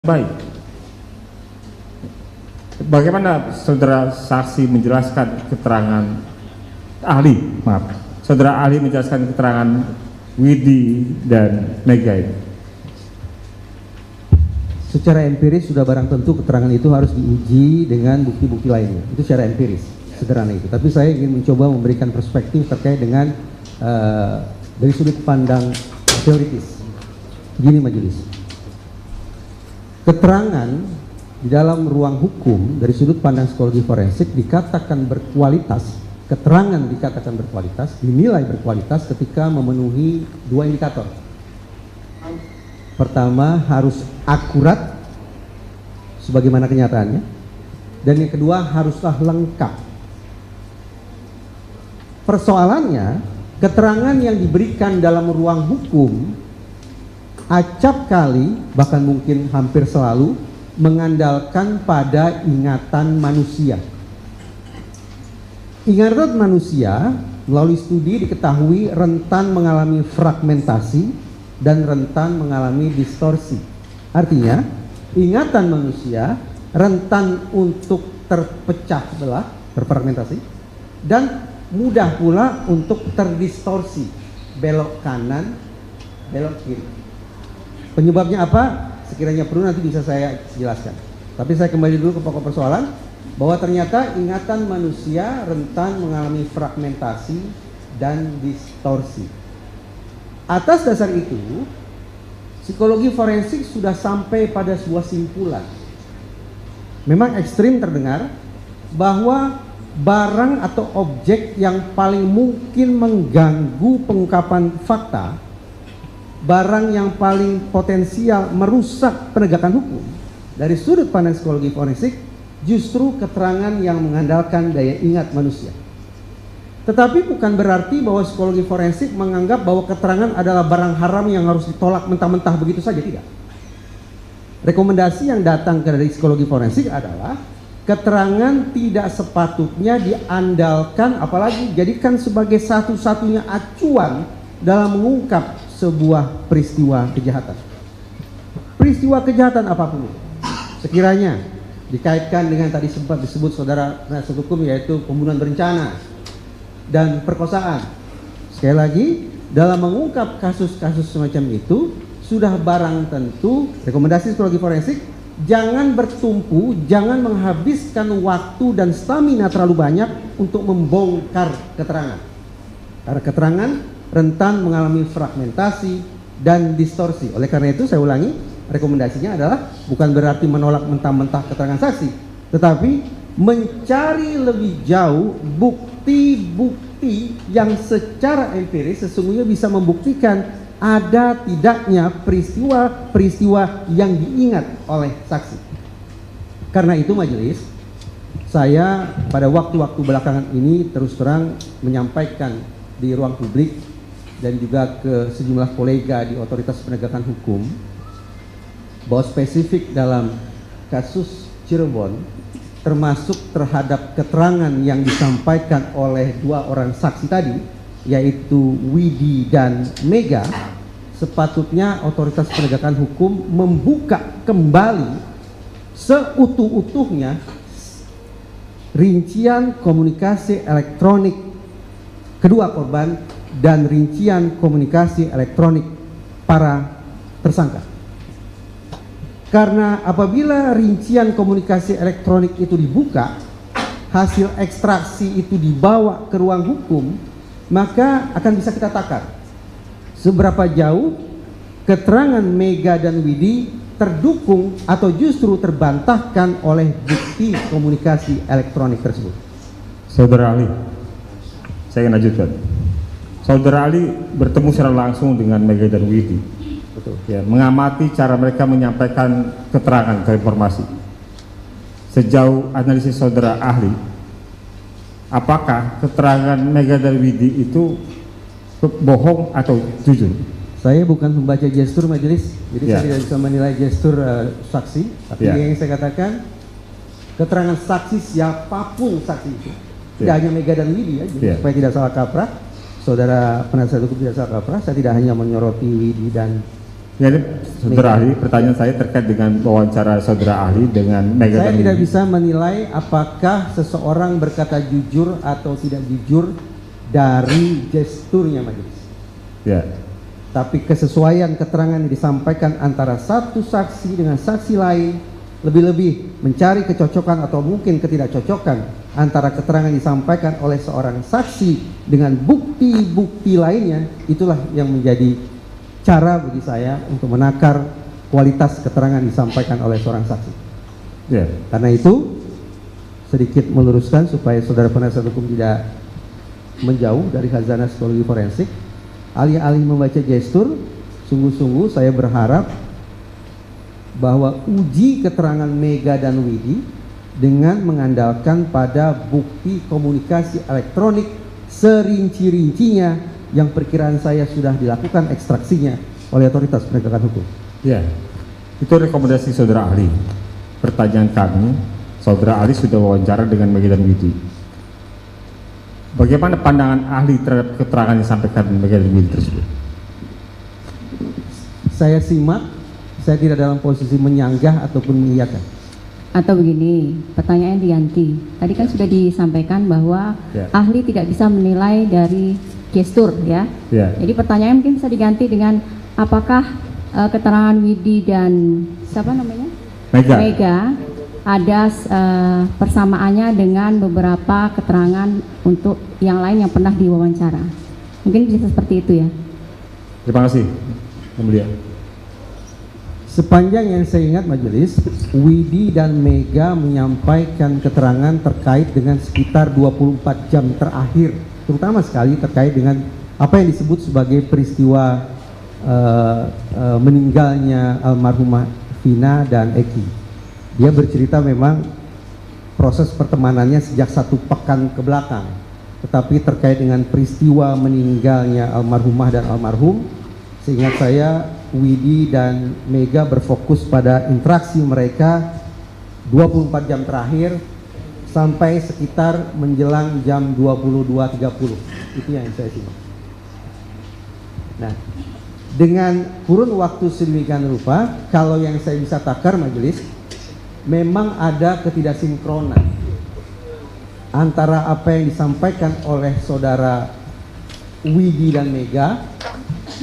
Baik, bagaimana saudara saksi menjelaskan keterangan saudara ahli menjelaskan keterangan Widi dan Mega ini? Secara empiris sudah barang tentu keterangan itu harus diuji dengan bukti-bukti lainnya. Itu secara empiris, sederhana itu. Tapi saya ingin mencoba memberikan perspektif terkait dengan dari sudut pandang teoritis. Gini majelis. Keterangan di dalam ruang hukum dari sudut pandang psikologi forensik dikatakan berkualitas, keterangan dikatakan berkualitas, dinilai berkualitas ketika memenuhi dua indikator. Pertama, harus akurat sebagaimana kenyataannya, dan yang kedua haruslah lengkap. Persoalannya, keterangan yang diberikan dalam ruang hukum acap kali, bahkan mungkin hampir selalu mengandalkan pada ingatan manusia. Ingatan manusia melalui studi diketahui rentan mengalami fragmentasi dan rentan mengalami distorsi. Artinya, ingatan manusia rentan untuk terpecah belah, terfragmentasi, dan mudah pula untuk terdistorsi, belok kanan, belok kiri. Penyebabnya apa? Sekiranya perlu nanti bisa saya jelaskan. Tapi saya kembali dulu ke pokok persoalan, bahwa ternyata ingatan manusia rentan mengalami fragmentasi dan distorsi. Atas dasar itu, psikologi forensik sudah sampai pada sebuah simpulan. Memang ekstrim terdengar, bahwa barang atau objek yang paling mungkin mengganggu pengungkapan fakta, barang yang paling potensial merusak penegakan hukum dari sudut pandang psikologi forensik justru keterangan yang mengandalkan daya ingat manusia. Tetapi bukan berarti bahwa psikologi forensik menganggap bahwa keterangan adalah barang haram yang harus ditolak mentah-mentah begitu saja, tidak. Rekomendasi yang datang dari psikologi forensik adalah keterangan tidak sepatutnya diandalkan, apalagi jadikan sebagai satu-satunya acuan dalam mengungkap sebuah peristiwa kejahatan. Peristiwa kejahatan apapun, sekiranya dikaitkan dengan tadi sempat disebut saudara penasihat hukum, yaitu pembunuhan berencana dan perkosaan. Sekali lagi, dalam mengungkap kasus-kasus semacam itu, sudah barang tentu rekomendasi psikologi forensik jangan bertumpu, jangan menghabiskan waktu dan stamina terlalu banyak untuk membongkar keterangan. Karena keterangan rentan mengalami fragmentasi dan distorsi. Oleh karena itu saya ulangi, rekomendasinya adalah bukan berarti menolak mentah-mentah keterangan saksi, tetapi mencari lebih jauh bukti-bukti yang secara empiris sesungguhnya bisa membuktikan ada tidaknya peristiwa-peristiwa yang diingat oleh saksi. Karena itu majelis, saya pada waktu-waktu belakangan ini terus terang menyampaikan di ruang publik dan juga ke sejumlah kolega di otoritas penegakan hukum bahwa spesifik dalam kasus Cirebon, termasuk terhadap keterangan yang disampaikan oleh dua orang saksi tadi, yaitu Widi dan Mega, sepatutnya otoritas penegakan hukum membuka kembali seutuh-utuhnya rincian komunikasi elektronik kedua korban dan rincian komunikasi elektronik para tersangka. Karena apabila rincian komunikasi elektronik itu dibuka, hasil ekstraksi itu dibawa ke ruang hukum, maka akan bisa kita takar seberapa jauh keterangan Mega dan Widi terdukung atau justru terbantahkan oleh bukti komunikasi elektronik tersebut. Saudara ahli, saya ingin lanjutkan. Saudara ahli bertemu secara langsung dengan Mega dan Widi. Betul. Ya, mengamati cara mereka menyampaikan keterangan atau informasi. Sejauh analisis saudara ahli, apakah keterangan Mega dan Widi itu bohong atau jujur? Saya bukan membaca gestur majelis, jadi ya, saya tidak bisa menilai gestur saksi. Tapi yang saya katakan, keterangan saksi siapapun saksi itu, tidak hanya Mega dan Widi ya, supaya tidak salah kaprah. Saudara penasihat hukum tidak salah kaprah, saya tidak hanya menyoroti Widi dan Jadi saudara ahli, pertanyaan saya terkait dengan wawancara saudara ahli dengan Mega Saya dan tidak Widi. bisa menilai apakah seseorang berkata jujur atau tidak jujur dari gesturnya majelis. Ya, Tapi kesesuaian keterangan yang disampaikan antara satu saksi dengan saksi lain, lebih-lebih mencari kecocokan atau mungkin ketidakcocokan antara keterangan yang disampaikan oleh seorang saksi dengan bukti-bukti lainnya, itulah yang menjadi cara bagi saya untuk menakar kualitas keterangan disampaikan oleh seorang saksi. ya, Karena itu sedikit meluruskan supaya saudara penasihat hukum tidak menjauh dari khazanah psikologi forensik. Alih-alih membaca gestur, sungguh-sungguh saya berharap bahwa uji keterangan Mega dan Widi dengan mengandalkan pada bukti komunikasi elektronik serinci-rincinya yang perkiraan saya sudah dilakukan ekstraksinya oleh otoritas penegakan hukum. ya. Itu rekomendasi saudara ahli. Pertanyaan kami, saudara ahli sudah wawancara dengan Mega dan Widi. Bagaimana pandangan ahli terhadap keterangan yang disampaikan Mega dan Widi tersebut? Saya simak, saya tidak dalam posisi menyanggah ataupun mengiyakan. Atau begini, pertanyaan diganti. Tadi kan sudah disampaikan bahwa Ya. ahli tidak bisa menilai dari gestur, ya. Ya, Jadi pertanyaan mungkin bisa diganti dengan apakah keterangan Widi dan siapa namanya? Mega. ada persamaannya dengan beberapa keterangan untuk yang lain yang pernah diwawancara. Mungkin bisa seperti itu ya. Terima kasih, Yang Mulia. Sepanjang yang saya ingat majelis, Widi dan Mega menyampaikan keterangan terkait dengan sekitar 24 jam terakhir, terutama sekali terkait dengan apa yang disebut sebagai peristiwa meninggalnya almarhumah Vina dan Eki. Dia bercerita memang proses pertemanannya sejak 1 pekan ke belakang, tetapi terkait dengan peristiwa meninggalnya almarhumah dan almarhum, seingat saya Widi dan Mega berfokus pada interaksi mereka 24 jam terakhir sampai sekitar menjelang jam 22.30. Itu yang saya simak. Nah, dengan kurun waktu sedemikian rupa, kalau yang saya bisa takar majelis, memang ada ketidaksinkronan antara apa yang disampaikan oleh saudara Widi dan Mega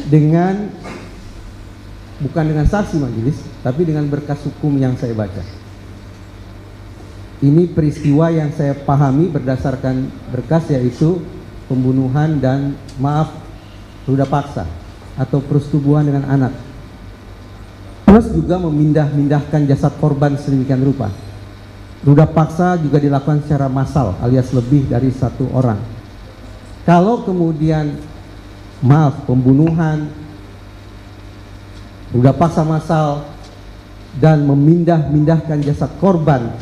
dengan, bukan dengan saksi majelis, tapi dengan berkas hukum yang saya baca. Ini peristiwa yang saya pahami berdasarkan berkas, yaitu pembunuhan dan ruda paksa atau persetubuhan dengan anak, plus juga memindah-mindahkan jasad korban sedemikian rupa. Ruda paksa juga dilakukan secara massal alias lebih dari 1 orang. Kalau kemudian pembunuhan, ruda paksa massal dan memindah-mindahkan jasad korban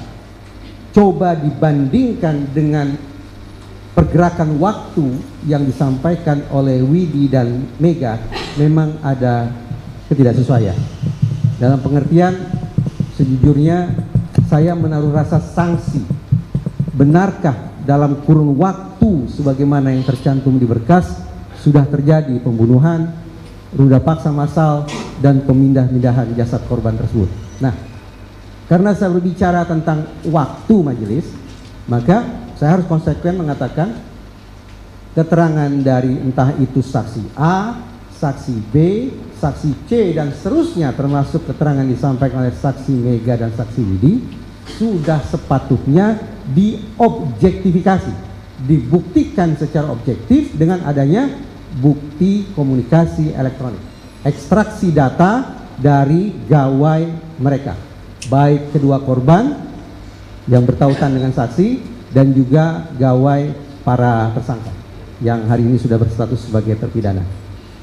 coba dibandingkan dengan pergerakan waktu yang disampaikan oleh Widi dan Mega, memang ada ketidaksesuaian. Dalam pengertian, sejujurnya saya menaruh rasa sanksi. Benarkah dalam kurun waktu sebagaimana yang tercantum di berkas sudah terjadi pembunuhan, ruda paksa massal, dan pemindah-mindahan jasad korban tersebut? Nah, karena saya berbicara tentang waktu majelis, maka saya harus konsekuen mengatakan keterangan dari entah itu saksi A, saksi B, saksi C, dan seterusnya, termasuk keterangan disampaikan oleh saksi Mega dan saksi Widi, sudah sepatutnya diobjektifikasi, dibuktikan secara objektif dengan adanya bukti komunikasi elektronik, ekstraksi data dari gawai mereka, baik kedua korban yang bertautan dengan saksi dan juga gawai para tersangka yang hari ini sudah berstatus sebagai terpidana.